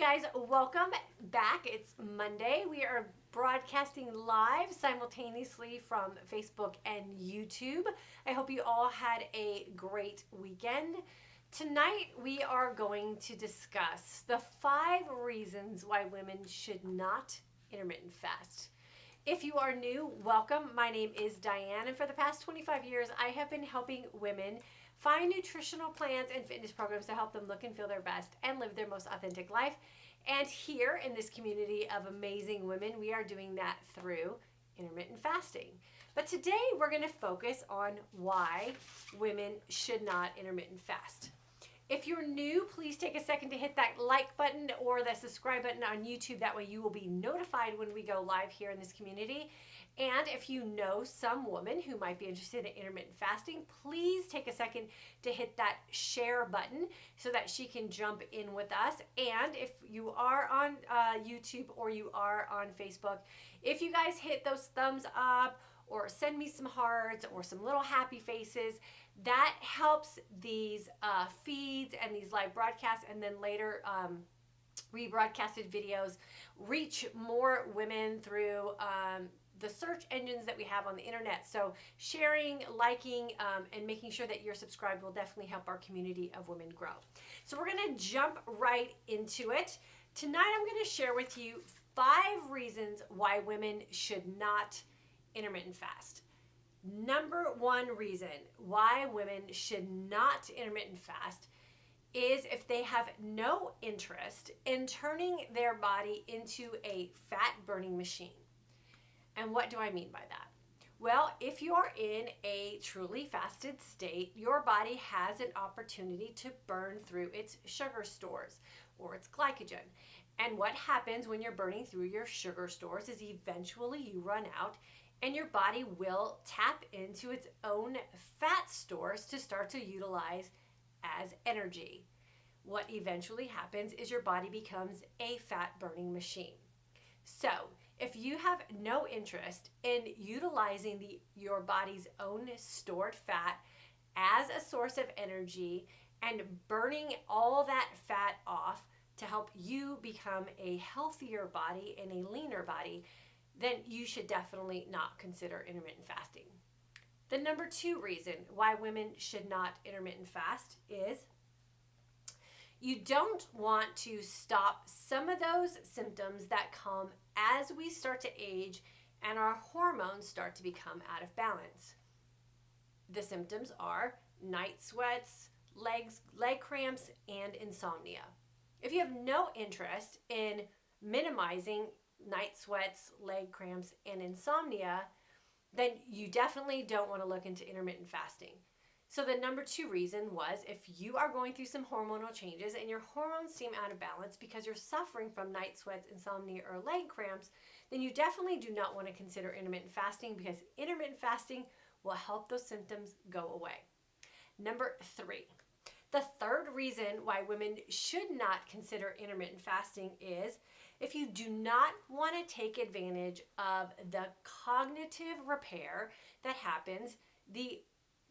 guys, welcome back. It's Monday. We are broadcasting live simultaneously from Facebook and YouTube. I hope you all had a great weekend. Tonight, we are going to discuss the 5 reasons why women should not intermittent fast. If you are new, welcome. My name is Diane, and for the past 25 years, I have been helping women find nutritional plans and fitness programs to help them look and feel their best and live their most authentic life. And here in this community of amazing women, we are doing that through intermittent fasting. But today, we're going to focus on why women should not intermittent fast. If you're new, please take a second to hit that like button or the subscribe button on YouTube. That way you will be notified when we go live here in this community. And if you know some woman who might be interested in intermittent fasting, please take a second to hit that share button so that she can jump in with us. And if you are on YouTube or you are on Facebook, if you guys hit those thumbs up or send me some hearts or some little happy faces, that helps these feeds and these live broadcasts and then later rebroadcasted videos reach more women through the search engines that we have on the internet. So sharing, liking, and making sure that you're subscribed will definitely help our community of women grow. So we're going to jump right into it. Tonight I'm going to share with you 5 reasons why women should not intermittent fast. Number 1 reason why women should not intermittent fast is if they have no interest in turning their body into a fat burning machine. And what do I mean by that? Well, if you are in a truly fasted state, your body has an opportunity to burn through its sugar stores or its glycogen. And what happens when you're burning through your sugar stores is eventually you run out and your body will tap into its own fat stores to start to utilize as energy. What eventually happens is your body becomes a fat burning machine. So if you have no interest in utilizing your body's own stored fat as a source of energy and burning all that fat off to help you become a healthier body and a leaner body, then you should definitely not consider intermittent fasting. The number 2 reason why women should not intermittent fast is you don't want to stop some of those symptoms that come as we start to age and our hormones start to become out of balance. The symptoms are night sweats, leg cramps, and insomnia. If you have no interest in minimizing night sweats, leg cramps, and insomnia, then you definitely don't want to look into intermittent fasting. So the number 2 reason was if you are going through some hormonal changes and your hormones seem out of balance because you're suffering from night sweats, insomnia, or leg cramps, then you definitely do not want to consider intermittent fasting because intermittent fasting will help those symptoms go away. Number 3. The 3rd reason why women should not consider intermittent fasting is if you do not want to take advantage of the cognitive repair that happens, the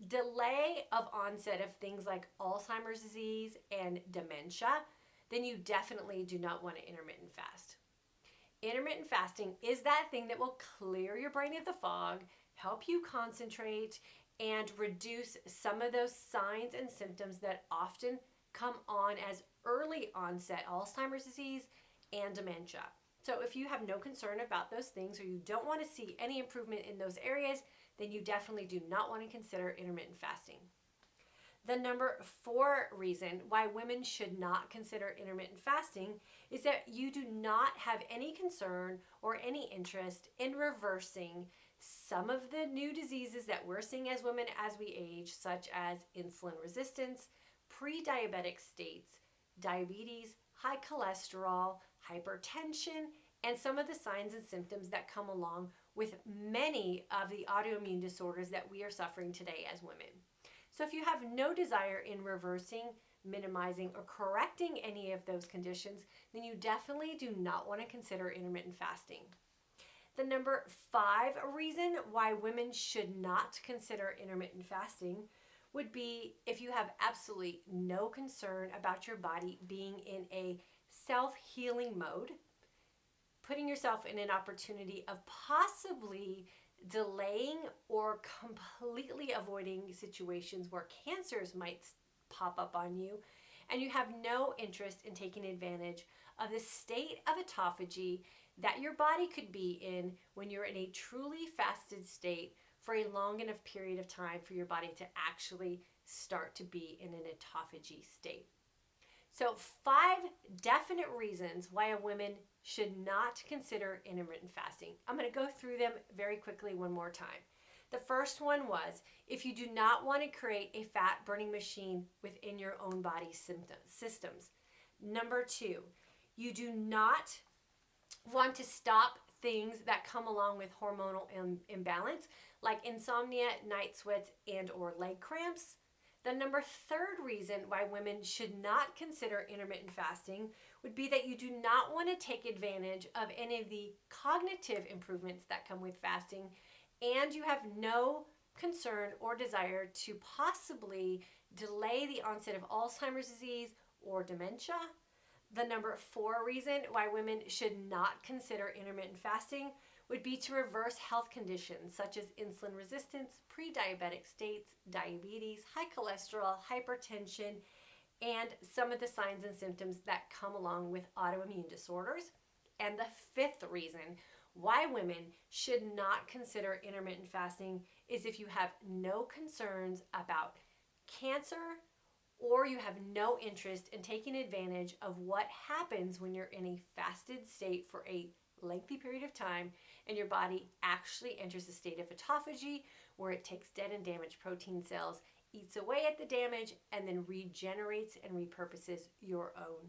delay of onset of things like Alzheimer's disease and dementia, then you definitely do not want to intermittent fast. Intermittent fasting is that thing that will clear your brain of the fog, help you concentrate, and reduce some of those signs and symptoms that often come on as early onset Alzheimer's disease and dementia. So if you have no concern about those things or you don't want to see any improvement in those areas, then you definitely do not want to consider intermittent fasting. The number 4 reason why women should not consider intermittent fasting is that you do not have any concern or any interest in reversing some of the new diseases that we're seeing as women as we age, such as insulin resistance, pre-diabetic states, diabetes, high cholesterol, hypertension, and some of the signs and symptoms that come along with many of the autoimmune disorders that we are suffering today as women. So if you have no desire in reversing, minimizing, or correcting any of those conditions, then you definitely do not want to consider intermittent fasting. The number 5 reason why women should not consider intermittent fasting would be if you have absolutely no concern about your body being in a self-healing mode, putting yourself in an opportunity of possibly delaying or completely avoiding situations where cancers might pop up on you, and you have no interest in taking advantage of the state of autophagy that your body could be in when you're in a truly fasted state for a long enough period of time for your body to actually start to be in an autophagy state. So 5 definite reasons why a woman should not consider intermittent fasting. I'm going to go through them very quickly one more time. The first one was, if you do not want to create a fat burning machine within your own body systems. Number 2, you do not want to stop things that come along with hormonal imbalance, like insomnia, night sweats, and or leg cramps. The number 3rd reason why women should not consider intermittent fasting would be that you do not want to take advantage of any of the cognitive improvements that come with fasting, and you have no concern or desire to possibly delay the onset of Alzheimer's disease or dementia. The number 4 reason why women should not consider intermittent fasting would be to reverse health conditions such as insulin resistance, pre-diabetic states, diabetes, high cholesterol, hypertension, and some of the signs and symptoms that come along with autoimmune disorders. And the 5th reason why women should not consider intermittent fasting is if you have no concerns about cancer, or you have no interest in taking advantage of what happens when you're in a fasted state for a lengthy period of time and your body actually enters a state of autophagy where it takes dead and damaged protein cells, eats away at the damage, and then regenerates and repurposes your own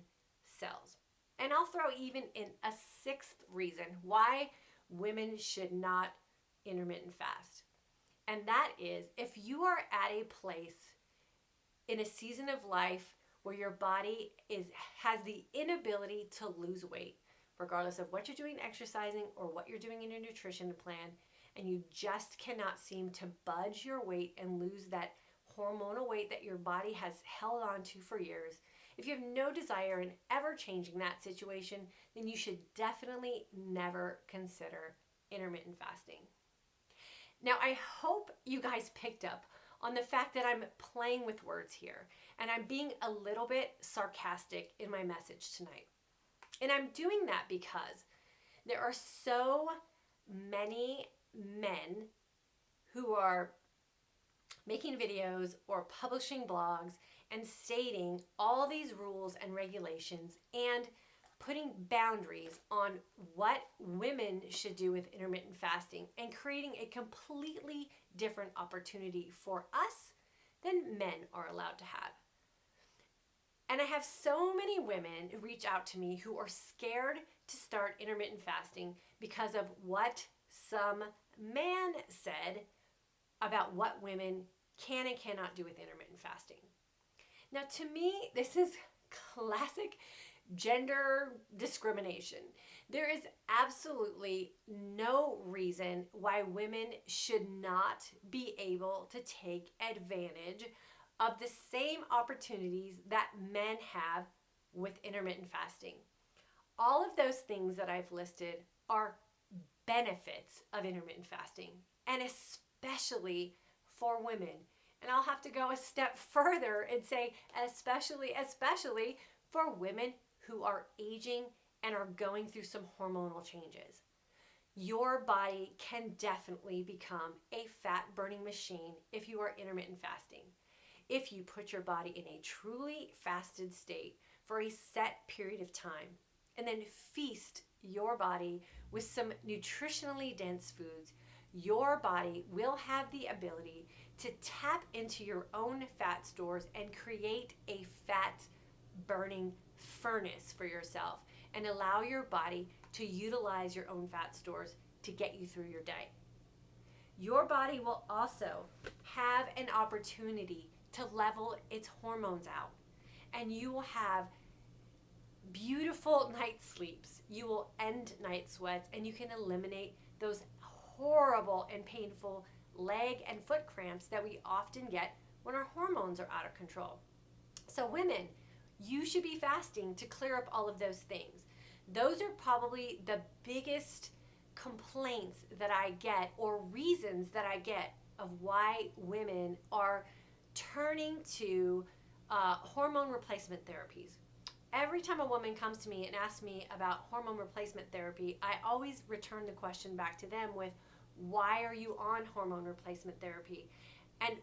cells. And I'll throw even in a 6th reason why women should not intermittent fast. And that is, if you are at a place in a season of life where your body has the inability to lose weight, regardless of what you're doing exercising or what you're doing in your nutrition plan, and you just cannot seem to budge your weight and lose that hormonal weight that your body has held on to for years, if you have no desire in ever changing that situation, then you should definitely never consider intermittent fasting. Now, I hope you guys picked up on the fact that I'm playing with words here and I'm being a little bit sarcastic in my message tonight. And I'm doing that because there are so many men who are making videos or publishing blogs and stating all these rules and regulations and putting boundaries on what women should do with intermittent fasting and creating a completely different opportunity for us than men are allowed to have. And I have so many women who reach out to me who are scared to start intermittent fasting because of what some man said about what women can and cannot do with intermittent fasting. Now, to me, this is classic gender discrimination. There is absolutely no reason why women should not be able to take advantage of the same opportunities that men have with intermittent fasting. All of those things that I've listed are benefits of intermittent fasting, and especially for women. And I'll have to go a step further and say especially for women who are aging and are going through some hormonal changes. Your body can definitely become a fat burning machine if you are intermittent fasting. If you put your body in a truly fasted state for a set period of time and then feast your body with some nutritionally dense foods, your body will have the ability to tap into your own fat stores and create a fat burning furnace for yourself and allow your body to utilize your own fat stores to get you through your day. Your body will also have an opportunity to level its hormones out, and you will have beautiful night sleeps. You will end night sweats, and you can eliminate those horrible and painful leg and foot cramps that we often get when our hormones are out of control. So women, you should be fasting to clear up all of those things. Those are probably the biggest complaints that I get, or reasons that I get, of why women are turning to hormone replacement therapies. Every time a woman comes to me and asks me about hormone replacement therapy, I always return the question back to them with, why are you on hormone replacement therapy? And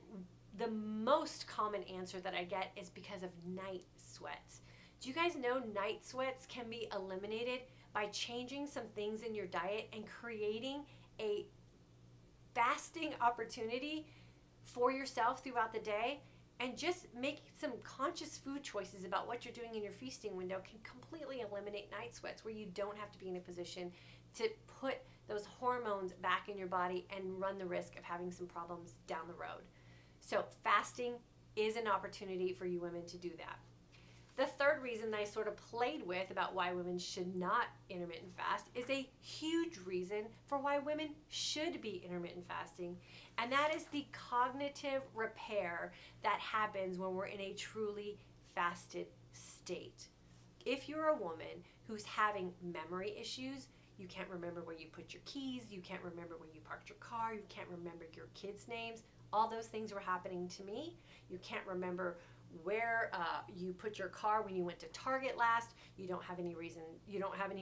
the most common answer that I get is because of night sweats. Do you guys know night sweats can be eliminated by changing some things in your diet and creating a fasting opportunity for yourself throughout the day? And just making some conscious food choices about what you're doing in your feasting window can completely eliminate night sweats, where you don't have to be in a position to put those hormones back in your body and run the risk of having some problems down the road. So fasting is an opportunity for you women to do that. The third reason that I sort of played with about why women should not intermittent fast is a huge reason for why women should be intermittent fasting, and that is the cognitive repair that happens when we're in a truly fasted state. If you're a woman who's having memory issues, you can't remember where you put your keys, you can't remember where you parked your car, you can't remember your kids' names, all those things were happening to me. You can't remember where you put your car when you went to Target last. You don't have any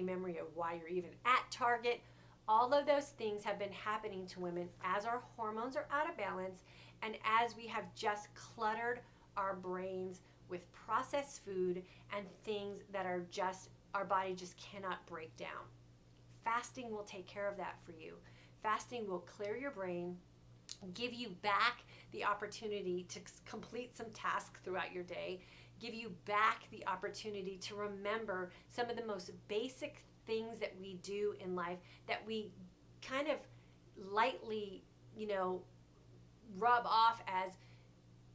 memory of why you're even at Target. All of those things have been happening to women as our hormones are out of balance and as we have just cluttered our brains with processed food and things that are just, our body just cannot break down. Fasting will take care of that for you. Fasting will clear your brain, give you back the opportunity to complete some tasks throughout your day, give you back the opportunity to remember some of the most basic things that we do in life that we kind of lightly, rub off as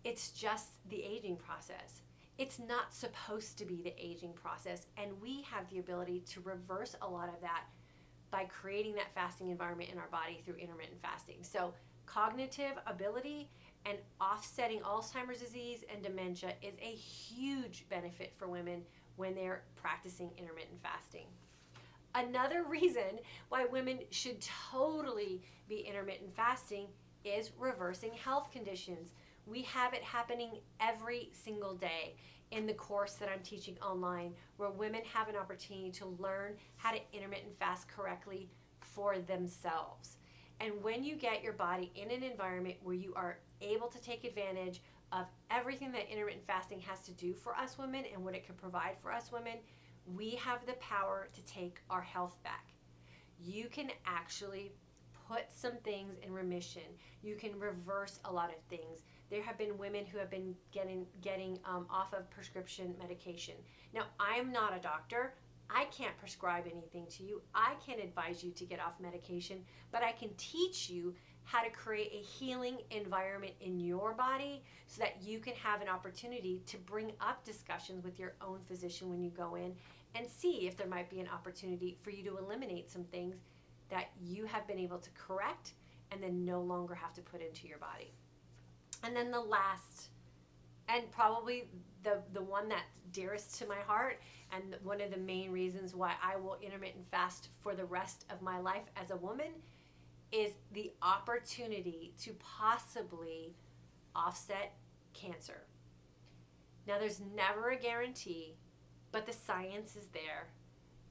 it's just the aging process. It's not supposed to be the aging process, and we have the ability to reverse a lot of that by creating that fasting environment in our body through intermittent fasting. So cognitive ability and offsetting Alzheimer's disease and dementia is a huge benefit for women when they're practicing intermittent fasting. Another reason why women should totally be intermittent fasting is reversing health conditions. We have it happening every single day in the course that I'm teaching online, where women have an opportunity to learn how to intermittent fast correctly for themselves. And when you get your body in an environment where you are able to take advantage of everything that intermittent fasting has to do for us women and what it can provide for us women, we have the power to take our health back. You can actually put some things in remission. You can reverse a lot of things. There have been women who have been getting off of prescription medication. Now, I am not a doctor. I can't prescribe anything to you. I can't advise you to get off medication, but I can teach you how to create a healing environment in your body so that you can have an opportunity to bring up discussions with your own physician when you go in and see if there might be an opportunity for you to eliminate some things that you have been able to correct and then no longer have to put into your body. And then the last, and probably the one that's dearest to my heart, and one of the main reasons why I will intermittent fast for the rest of my life as a woman, is the opportunity to possibly offset cancer. Now, there's never a guarantee, but the science is there,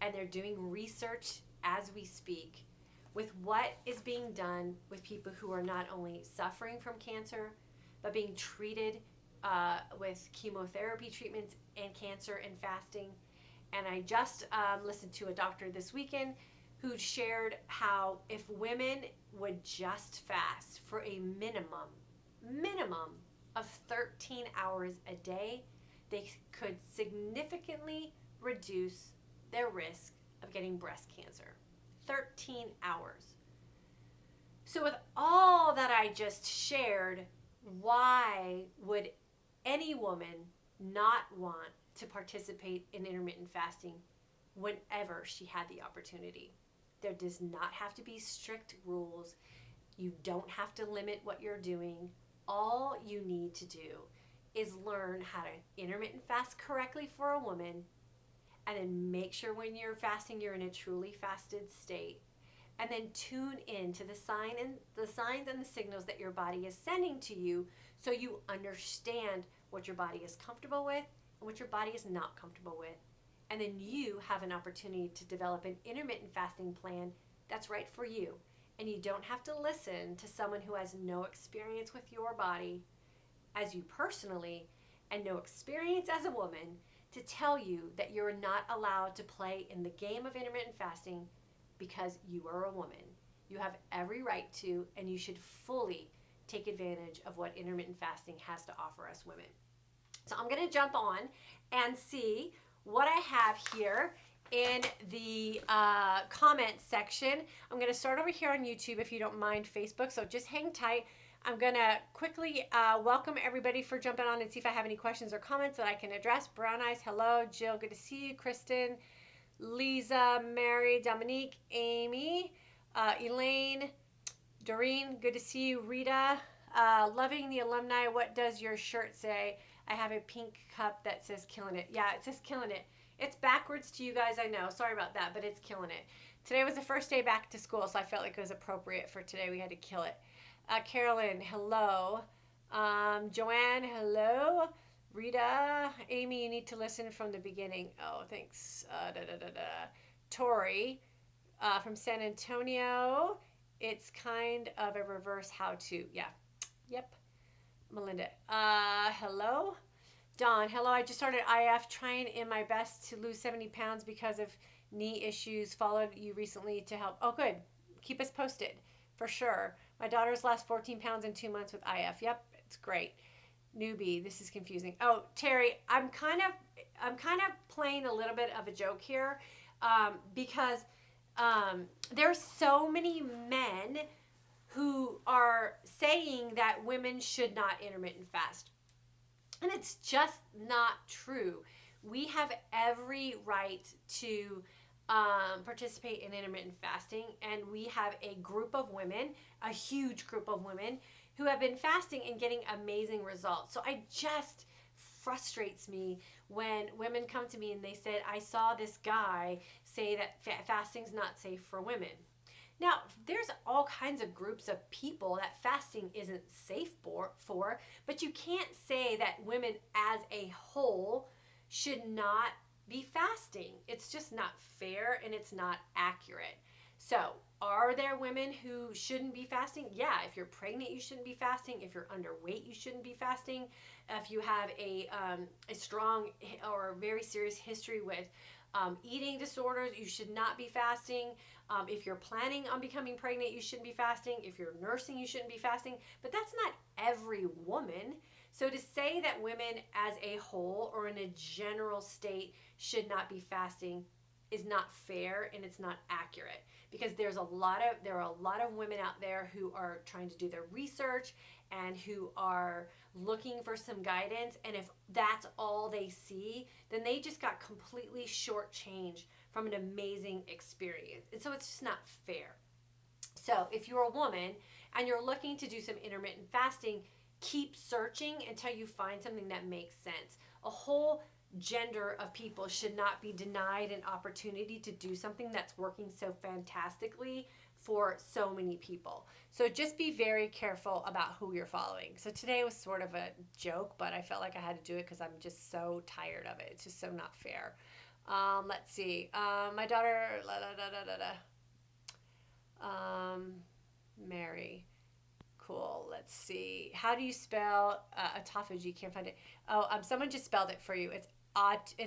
and they're doing research as we speak with what is being done with people who are not only suffering from cancer, but being treated with chemotherapy treatments and cancer and fasting. And I just listened to a doctor this weekend who shared how if women would just fast for a minimum of 13 hours a day, they could significantly reduce their risk of getting breast cancer. 13 hours. So with all that I just shared, why would any woman not want to participate in intermittent fasting whenever she had the opportunity? There does not have to be strict rules. You don't have to limit what you're doing. All you need to do is learn how to intermittent fast correctly for a woman, and then make sure when you're fasting you're in a truly fasted state, and then tune in to the signs and the signals that your body is sending to you, so you understand what your body is comfortable with and what your body is not comfortable with. And then you have an opportunity to develop an intermittent fasting plan that's right for you. And you don't have to listen to someone who has no experience with your body as you personally, and no experience as a woman, to tell you that you're not allowed to play in the game of intermittent fasting because you are a woman. You have every right to, and you should fully take advantage of what intermittent fasting has to offer us women. So I'm going to jump on and see what I have here in the comment section. I'm going to start over here on YouTube, if you don't mind, Facebook, so just hang tight. I'm going to quickly welcome everybody for jumping on and see if I have any questions or comments that I can address. Brown Eyes, hello. Jill, good to see you. Kristen, Lisa, Mary, Dominique, Amy, Elaine, Doreen, good to see you. Rita, loving the alumni. What does your shirt say? I have a pink cup that says killing it. Yeah, it says killing it. It's backwards to you guys, I know. Sorry about that, but it's killing it. Today was the first day back to school, so I felt like it was appropriate for today. We had to kill it. Carolyn, hello. Joanne, hello. Rita, Amy, you need to listen from the beginning. Oh, thanks. Tori, from San Antonio. It's kind of a reverse how-to. Yeah. Yep. Melinda, hello. Dawn, hello. I just started IF, trying in my best to lose 70 pounds because of knee issues. Followed you recently to help. Oh, good. Keep us posted for sure. My daughter's lost 14 pounds in 2 months with IF. Yep, it's great. Newbie, this is confusing. Oh, Terry, I'm kind of playing a little bit of a joke here, because there's so many men who are saying that women should not intermittent fast. And it's just not true. We have every right to participate in intermittent fasting, and we have a group of women, a huge group of women, who have been fasting and getting amazing results. So it just frustrates me when women come to me and they said, I saw this guy say that fasting's not safe for women. Now, there's all kinds of groups of people that fasting isn't safe for, but you can't say that women as a whole should not be fasting. It's just not fair, and it's not accurate. So, are there women who shouldn't be fasting? Yeah, if you're pregnant, you shouldn't be fasting. If you're underweight, you shouldn't be fasting. If you have a strong or very serious history with eating disorders, you should not be fasting. If you're planning on becoming pregnant, you shouldn't be fasting. If you're nursing, you shouldn't be fasting. But that's not every woman. So to say that women as a whole or in a general state should not be fasting is not fair, and it's not accurate, because there are a lot of women out there who are trying to do their research and who are looking for some guidance, and if that's all they see, then they just got completely shortchanged from an amazing experience. And so it's just not fair. So if you're a woman and you're looking to do some intermittent fasting, keep searching until you find something that makes sense. A whole gender of people should not be denied an opportunity to do something that's working so fantastically for so many people. So just be very careful about who you're following. So today was sort of a joke, but I felt like I had to do it because I'm just so tired of it. It's just so not fair. Let's see. My daughter, Mary. Cool. Let's see. How do you spell autophagy? Can't find it. Oh, someone just spelled it for you. It's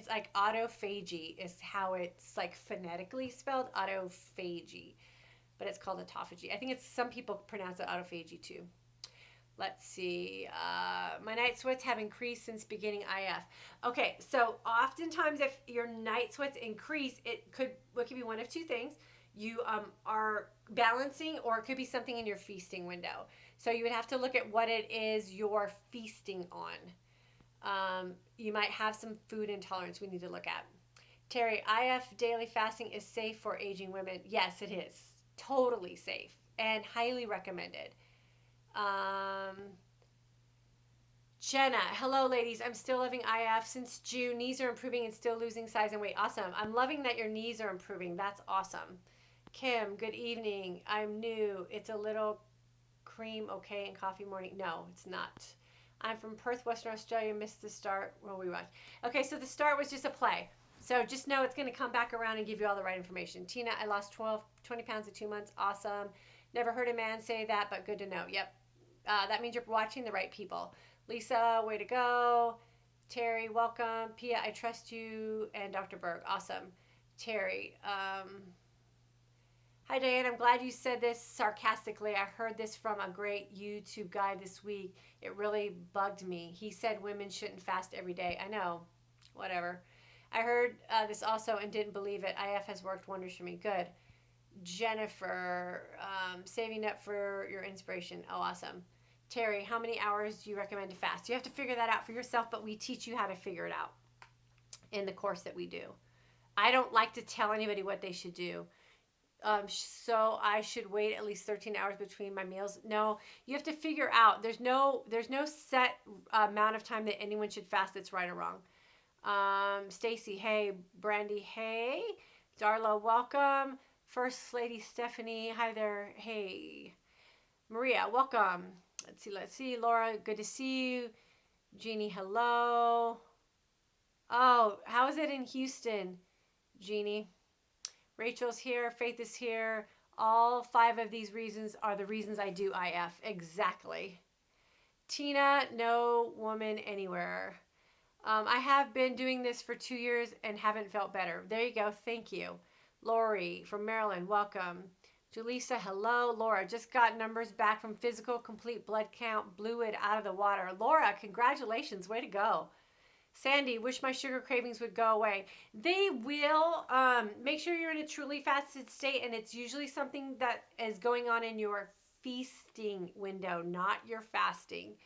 like autophagy is how it's like phonetically spelled, autophagy, but it's called autophagy. I think some people pronounce it autophagy too. Let's see. My night sweats have increased since beginning IF. Okay, so oftentimes if your night sweats increase, it could be one of two things. You are balancing, or it could be something in your feasting window. So you would have to look at what it is you're feasting on. You might have some food intolerance we need to look at. Terry, IF daily fasting is safe for aging women. Yes, it is. Totally safe and highly recommended. Jenna, hello ladies. I'm still loving IF since June. Knees are improving and still losing size and weight. Awesome. I'm loving that your knees are improving. That's awesome. Kim, good evening. I'm new. It's a little cream okay in coffee morning. No, it's not. I'm from Perth, Western Australia. Missed the start. Well, we watched. Okay, so the start was just a play. So just know it's going to come back around and give you all the right information. Tina, I lost 20 pounds in 2 months. Awesome. Never heard a man say that, but good to know. Yep. That means you're watching the right people. Lisa, way to go. Terry, welcome. Pia, I trust you. And Dr. Berg, awesome. Terry, hi Diane, I'm glad you said this sarcastically. I heard this from a great YouTube guy this week. It really bugged me. He said women shouldn't fast every day. I know, whatever. I heard this also and didn't believe it. IF has worked wonders for me. Good. Jennifer, saving up for your inspiration. Oh, awesome. Terry, how many hours do you recommend to fast? You have to figure that out for yourself, but we teach you how to figure it out in the course that we do. I don't like to tell anybody what they should do. So I should wait at least 13 hours between my meals. No, you have to figure out. There's no set amount of time that anyone should fast that's right or wrong. Stacy, hey. Brandy, hey. Darla, welcome. First Lady Stephanie, hi there. Hey. Maria, welcome. Let's see. Laura, good to see you. Jeannie, hello. Oh, how is it in Houston, Jeannie? Rachel's here. Faith is here. All 5 of these reasons are the reasons I do IF. Exactly. Tina, no woman anywhere. I have been doing this for 2 years and haven't felt better. There you go. Thank you. Lori from Maryland, welcome. Julissa, hello. Laura, just got numbers back from physical, complete blood count, blew it out of the water. Laura, congratulations. Way to go. Sandy, wish my sugar cravings would go away. They will. Make sure you're in a truly fasted state, and it's usually something that is going on in your feasting window, not your fasting.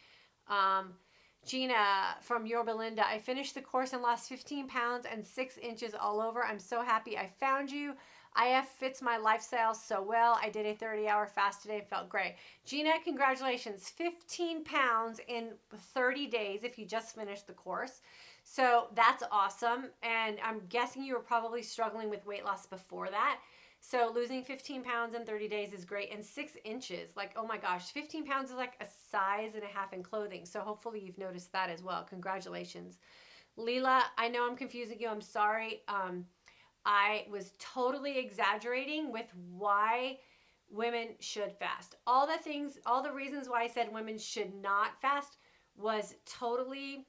Gina from Yorba Linda, I finished the course and lost 15 pounds and 6 inches all over. I'm so happy I found you. IF fits my lifestyle so well. I did a 30-hour fast today. Felt great. Gina, congratulations. 15 pounds in 30 days if you just finished the course. So that's awesome. And I'm guessing you were probably struggling with weight loss before that. So losing 15 pounds in 30 days is great. And 6 inches, like, oh my gosh, 15 pounds is like a size and a half in clothing. So hopefully you've noticed that as well. Congratulations. Leela, I know I'm confusing you. I'm sorry. I was totally exaggerating with why women should fast. All the reasons why I said women should not fast was totally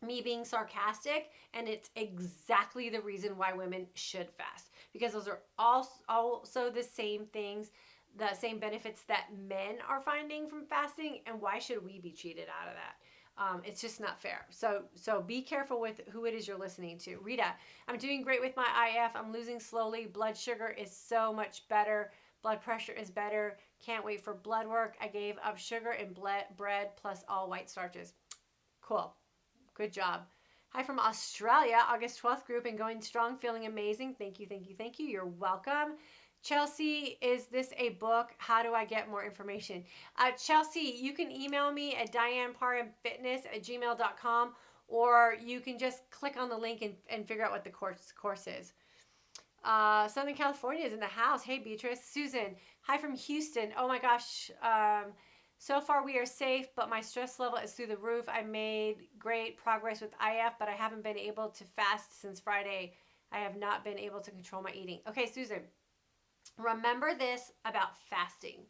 me being sarcastic, and it's exactly the reason why women should fast, because those are also the same things, the same benefits that men are finding from fasting, and why should we be cheated out of that? It's just not fair. So be careful with who it is you're listening to. Rita, I'm doing great with my IF. I'm losing slowly. Blood sugar is so much better. Blood pressure is better. Can't wait for blood work. I gave up sugar and bread plus all white starches. Cool. Good job. Hi from Australia, August 12th group, and going strong, feeling amazing. Thank you, thank you, thank you. You're welcome. Chelsea, is this a book? How do I get more information? Chelsea, you can email me at dianeparhamfitness@gmail.com, or you can just click on the link and figure out what the course is. Southern California is in the house. Hey, Beatrice. Susan, hi from Houston. Oh my gosh. So far we are safe, but my stress level is through the roof. I made great progress with IF, but I haven't been able to fast since Friday. I have not been able to control my eating. Okay, Susan, remember this about fasting.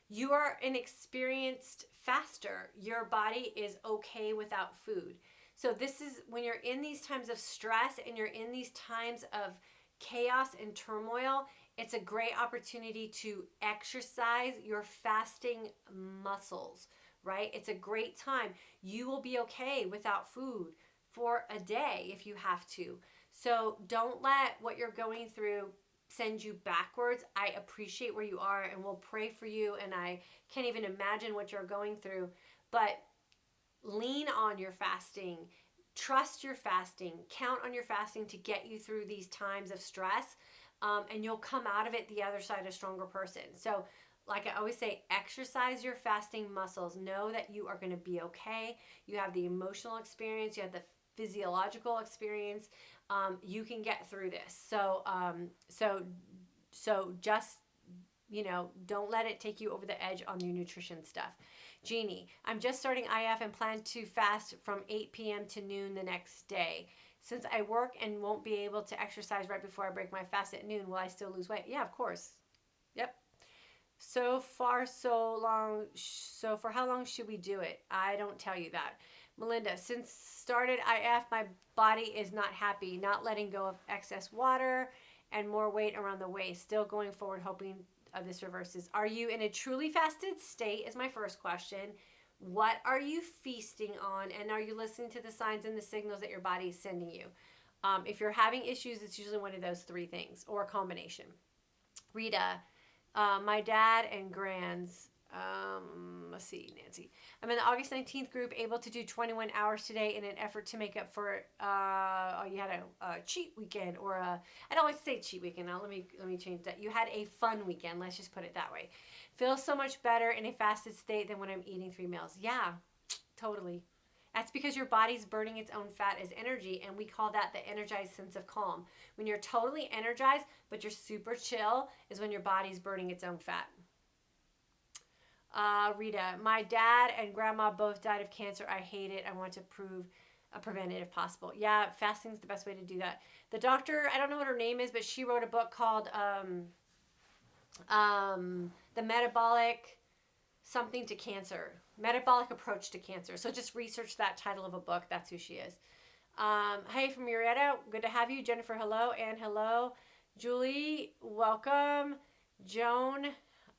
You are an experienced faster. Your body is okay without food. So this is when you're in these times of stress and you're in these times of chaos and turmoil, it's a great opportunity to exercise your fasting muscles, right? It's a great time. You will be okay without food for a day if you have to. So don't let what you're going through send you backwards. I appreciate where you are and we'll pray for you, and I can't even imagine what you're going through, but lean on your fasting. Trust your fasting. Count on your fasting to get you through these times of stress, and you'll come out of it the other side a stronger person. So like I always say, exercise your fasting muscles. Know that you are going to be okay. You have the emotional experience, you have the physiological experience. You can get through this. So just, don't let it take you over the edge on your nutrition stuff. Jeannie, I'm just starting IF and plan to fast from 8 p.m. to noon the next day. Since I work and won't be able to exercise right before I break my fast at noon, will I still lose weight? Yeah, of course. Yep. So far, so long. So for how long should we do it? I don't tell you that. Melinda, since started IF, my body is not happy, not letting go of excess water and more weight around the waist. Still going forward, hoping this reverses. Are you in a truly fasted state is my first question. What are you feasting on? And are you listening to the signs and the signals that your body is sending you? If you're having issues, it's usually one of those three things or a combination. Rita, my dad and grands. Let's see, Nancy. I'm in the August 19th group, able to do 21 hours today in an effort to make up for. You had a cheat weekend, or I don't like to say cheat weekend. Now let me change that. You had a fun weekend. Let's just put it that way. Feels so much better in a fasted state than when I'm eating 3 meals. Yeah, totally. That's because your body's burning its own fat as energy, and we call that the energized sense of calm. When you're totally energized, but you're super chill, is when your body's burning its own fat. Rita, my dad and grandma both died of cancer. I hate it. I want to prevent it if possible. Yeah, fasting is the best way to do that. The doctor, I don't know what her name is, but she wrote a book called The Metabolic Something to Cancer. Metabolic Approach to Cancer. So just research that title of a book. That's who she is. Hey, from Murrieta, good to have you. Jennifer, hello. Anne, hello. Julie, welcome. Joan,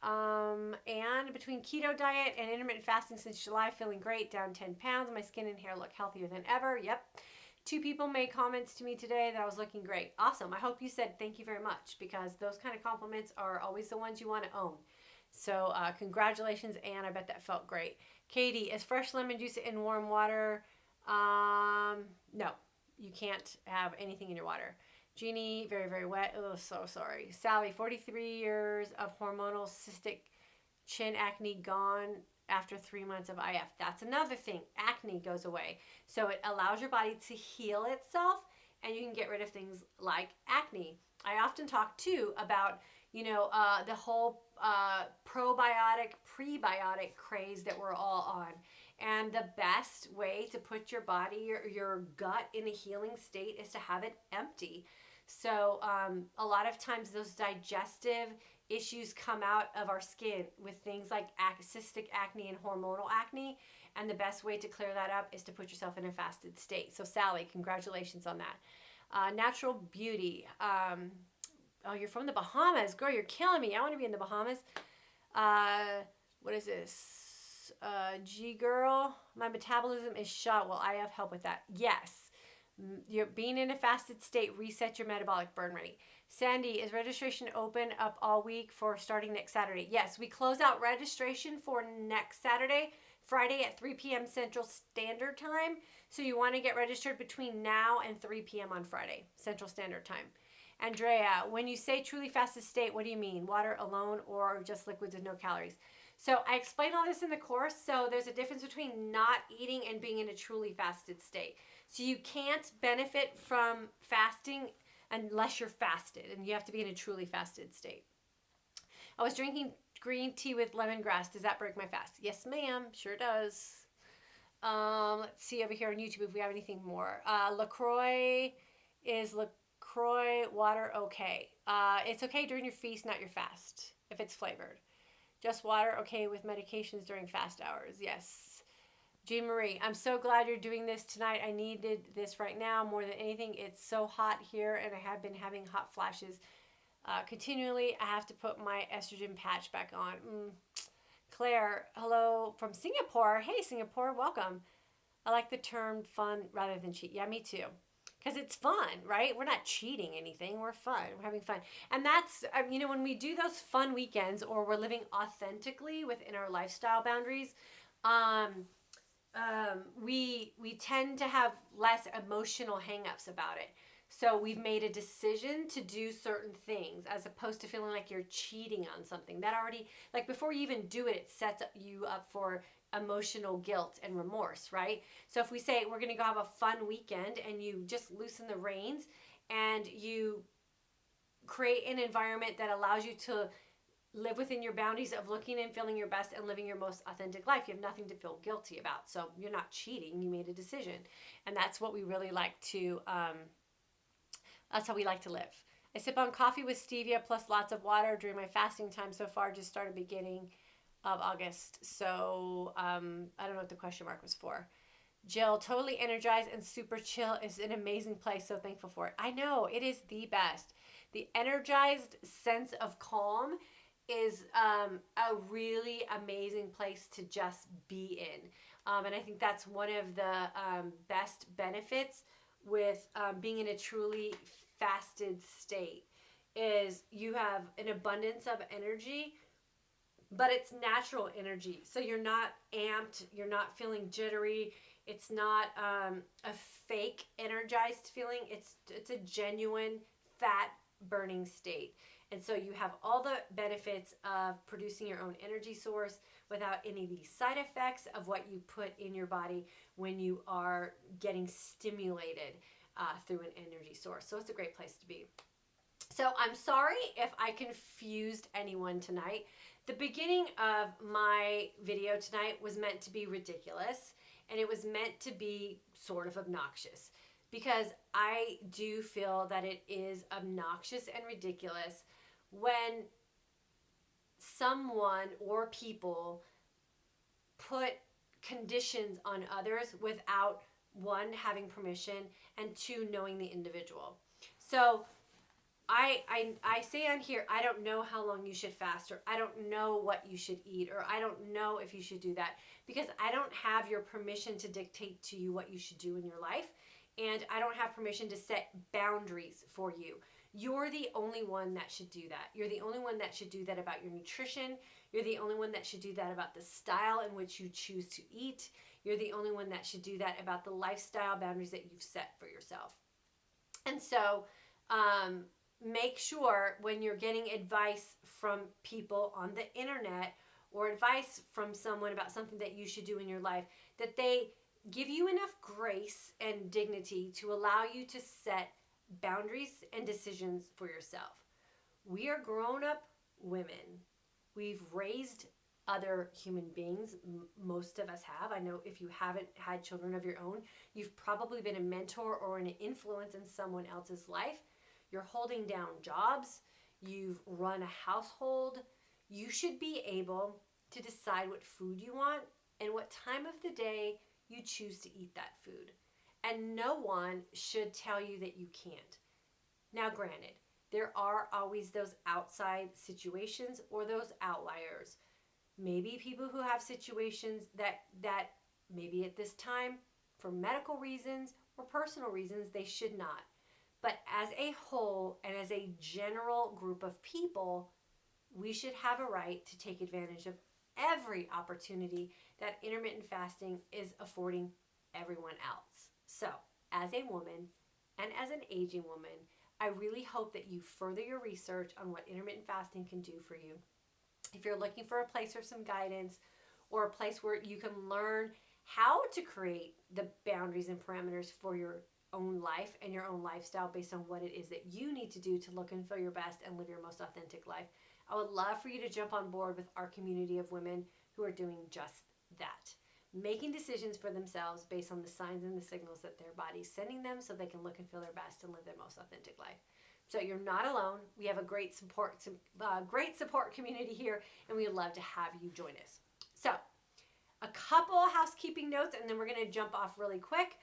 and between keto diet and intermittent fasting since July, feeling great, down 10 pounds. My skin and hair look healthier than ever. Yep. 2 people made comments to me today that I was looking great. Awesome. I hope you said thank you very much, because those kind of compliments are always the ones you want to own. So congratulations, Anne. I bet that felt great. Katie, is fresh lemon juice in warm water? No, you can't have anything in your water. Jeannie, very, very wet. Oh, so sorry. Sally, 43 years of hormonal cystic chin acne gone after 3 months of IF. That's another thing. Acne goes away. So it allows your body to heal itself, and you can get rid of things like acne. I often talk too about, the whole probiotic, prebiotic craze that we're all on. And the best way to put your body, your gut in a healing state is to have it empty. So a lot of times those digestive issues come out of our skin with things like cystic acne and hormonal acne. And the best way to clear that up is to put yourself in a fasted state. So Sally, congratulations on that. Natural Beauty. Oh, you're from the Bahamas. Girl, you're killing me. I want to be in the Bahamas. What is this? G girl, my metabolism is shot. Will IF help with that? Yes. You're being in a fasted state, reset your metabolic burn rate. Sandy, is registration open up all week for starting next Saturday? Yes, we close out registration for next Saturday, Friday at 3 p.m. Central Standard Time. So you want to get registered between now and 3 p.m. on Friday, Central Standard Time. Andrea, when you say truly fasted state, what do you mean? Water alone or just liquids with no calories? So I explain all this in the course. So there's a difference between not eating and being in a truly fasted state. So you can't benefit from fasting unless you're fasted, and you have to be in a truly fasted state. I was drinking green tea with lemongrass. Does that break my fast? Yes, ma'am. Sure does. Let's see over here on YouTube if we have anything more. LaCroix, is LaCroix water okay? It's okay during your feast, not your fast, if it's flavored. Just water okay with medications during fast hours? Yes. Jean Marie, I'm so glad you're doing this tonight. I needed this right now more than anything. It's so hot here, and I have been having hot flashes continually. I have to put my estrogen patch back on. Claire, hello from Singapore. Hey, Singapore, welcome. I like the term fun rather than cheat. Yeah, me too. Because it's fun, right? We're not cheating anything. We're fun. We're having fun. And that's, when we do those fun weekends, or we're living authentically within our lifestyle boundaries, we tend to have less emotional hangups about it. So we've made a decision to do certain things as opposed to feeling like you're cheating on something. That already, like before you even do it, it sets you up for emotional guilt and remorse, right? So if we say we're going to go have a fun weekend and you just loosen the reins and you create an environment that allows you to live within your boundaries of looking and feeling your best and living your most authentic life, you have nothing to feel guilty about. So you're not cheating, you made a decision. And that's what we really like to that's how we like to live. I sip on coffee with stevia plus lots of water during my fasting time so far. Just started beginning of August. So I don't know what the question mark was for. Jill, totally energized and super chill is an amazing place. So thankful for it. I know, it is the best. The energized sense of calm is a really amazing place to just be in. And I think that's one of the best benefits with being in a truly fasted state is you have an abundance of energy, but it's natural energy. So you're not amped, you're not feeling jittery. It's not a fake energized feeling. It's a genuine fat burning state. And so you have all the benefits of producing your own energy source without any of these side effects of what you put in your body when you are getting stimulated through an energy source. So it's a great place to be. So I'm sorry if I confused anyone tonight. The beginning of my video tonight was meant to be ridiculous, and it was meant to be sort of obnoxious because I do feel that it is obnoxious and ridiculous when someone or people put conditions on others without one, having permission, and two, knowing the individual. So I say on here, I don't know how long you should fast, or I don't know what you should eat, or I don't know if you should do that, because I don't have your permission to dictate to you what you should do in your life, and I don't have permission to set boundaries for you. You're the only one that should do that. You're the only one that should do that about your nutrition. You're the only one that should do that about the style in which you choose to eat. You're the only one that should do that about the lifestyle boundaries that you've set for yourself. And so, make sure when you're getting advice from people on the internet or advice from someone about something that you should do in your life, that they give you enough grace and dignity to allow you to set boundaries and decisions for yourself. We are grown-up women. We've raised other human beings. Most of us have. I know if you haven't had children of your own, you've probably been a mentor or an influence in someone else's life. You're holding down jobs. You've run a household. You should be able to decide what food you want and what time of the day you choose to eat that food. And no one should tell you that you can't. Now, granted, there are always those outside situations or those outliers. Maybe people who have situations that maybe at this time, for medical reasons or personal reasons, they should not. But as a whole and as a general group of people, we should have a right to take advantage of every opportunity that intermittent fasting is affording everyone else. So, as a woman and as an aging woman, I really hope that you further your research on what intermittent fasting can do for you. If you're looking for a place or some guidance or a place where you can learn how to create the boundaries and parameters for your own life and your own lifestyle based on what it is that you need to do to look and feel your best and live your most authentic life, I would love for you to jump on board with our community of women who are doing just that. Making decisions for themselves based on the signs and the signals that their body's sending them so they can look and feel their best and live their most authentic life. So you're not alone. We have a great support community here, and we would love to have you join us. So a couple housekeeping notes, and then we're going to jump off really quick.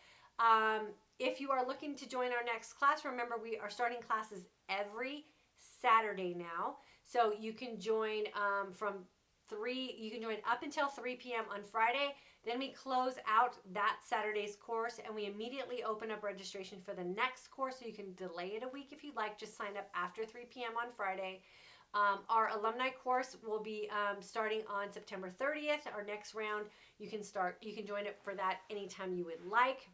If you are looking to join our next class, remember we are starting classes every Saturday now. So you can join you can join up until 3 p.m. on Friday. Then we close out that Saturday's course and we immediately open up registration for the next course. So you can delay it a week if you'd like. Just sign up after 3 p.m. on Friday. Our alumni course will be starting on September 30th. Our next round, you can join it for that anytime you would like.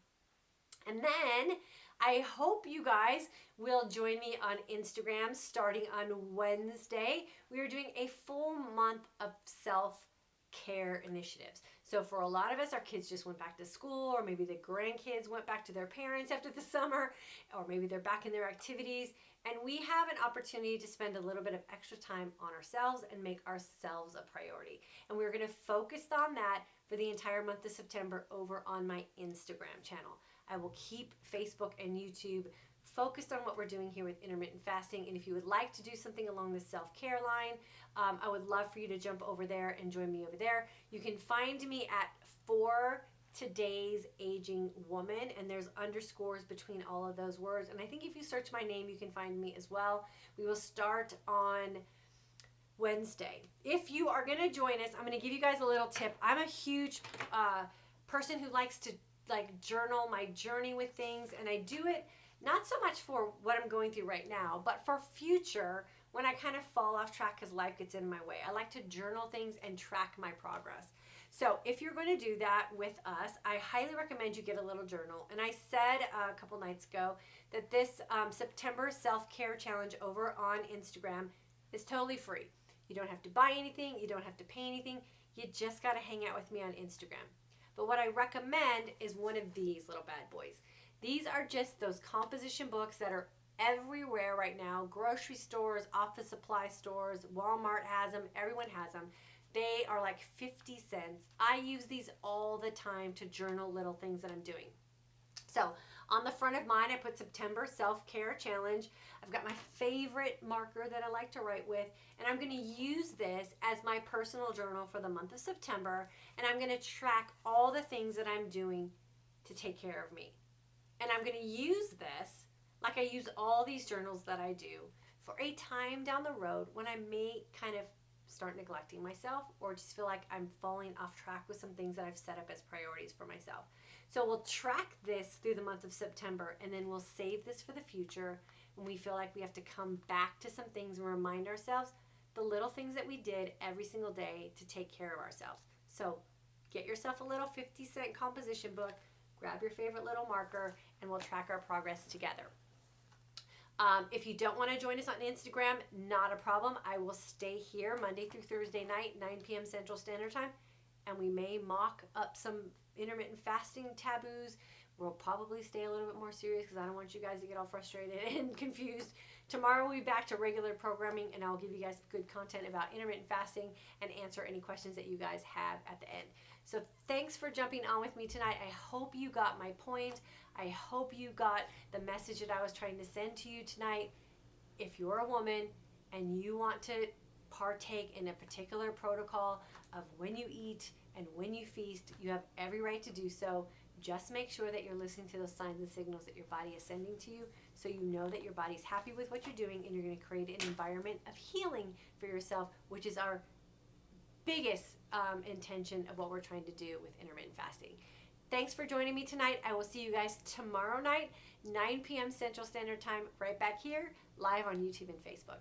And then I hope you guys will join me on Instagram starting on Wednesday. We are doing a full month of self-care initiatives. So for a lot of us, our kids just went back to school, or maybe the grandkids went back to their parents after the summer, or maybe they're back in their activities. And we have an opportunity to spend a little bit of extra time on ourselves and make ourselves a priority. And we're going to focus on that for the entire month of September over on my Instagram channel. I will keep Facebook and YouTube focused on what we're doing here with intermittent fasting. And if you would like to do something along the self-care line, I would love for you to jump over there and join me over there. You can find me at For Today's Aging Woman, and there's underscores between all of those words. And I think if you search my name, you can find me as well. We will start on Wednesday. If you are going to join us, I'm going to give you guys a little tip. I'm a huge person who likes to journal my journey with things, and I do it not so much for what I'm going through right now, but for future when I kind of fall off track because life gets in my way. I like to journal things and track my progress. So if you're going to do that with us, I highly recommend you get a little journal. And I said a couple nights ago that this September self-care challenge over on Instagram is totally free. You don't have to buy anything. You don't have to pay anything. You just got to hang out with me on Instagram. But what I recommend is one of these little bad boys. These are just those composition books that are everywhere right now. Grocery stores, office supply stores, Walmart has them. Everyone has them. They are like 50 cents. I use these all the time to journal little things that I'm doing. So on the front of mine, I put September Self-Care Challenge. I've got my favorite marker that I like to write with, and I'm going to use this as my personal journal for the month of September, and I'm going to track all the things that I'm doing to take care of me. And I'm going to use this, like I use all these journals that I do, for a time down the road when I may kind of start neglecting myself or just feel like I'm falling off track with some things that I've set up as priorities for myself. So we'll track this through the month of September, and then we'll save this for the future when we feel like we have to come back to some things and remind ourselves the little things that we did every single day to take care of ourselves. So get yourself a little 50-cent composition book, grab your favorite little marker, and we'll track our progress together. If you don't want to join us on Instagram, not a problem. I will stay here Monday through Thursday night, 9 p.m. Central Standard Time, and we may mock up some intermittent fasting taboos. We'll probably stay a little bit more serious because I don't want you guys to get all frustrated and confused. Tomorrow we'll be back to regular programming, and I'll give you guys good content about intermittent fasting and answer any questions that you guys have at the end. So thanks for jumping on with me tonight. I hope you got my point. I hope you got the message that I was trying to send to you tonight. If you're a woman and you want to partake in a particular protocol of when you eat and when you feast, you have every right to do so. Just make sure that you're listening to those signs and signals that your body is sending to you, so you know that your body's happy with what you're doing, and you're going to create an environment of healing for yourself, which is our biggest intention of what we're trying to do with intermittent fasting. Thanks for joining me tonight. I will see you guys tomorrow night, 9 p.m. Central Standard Time, right back here, live on YouTube and Facebook.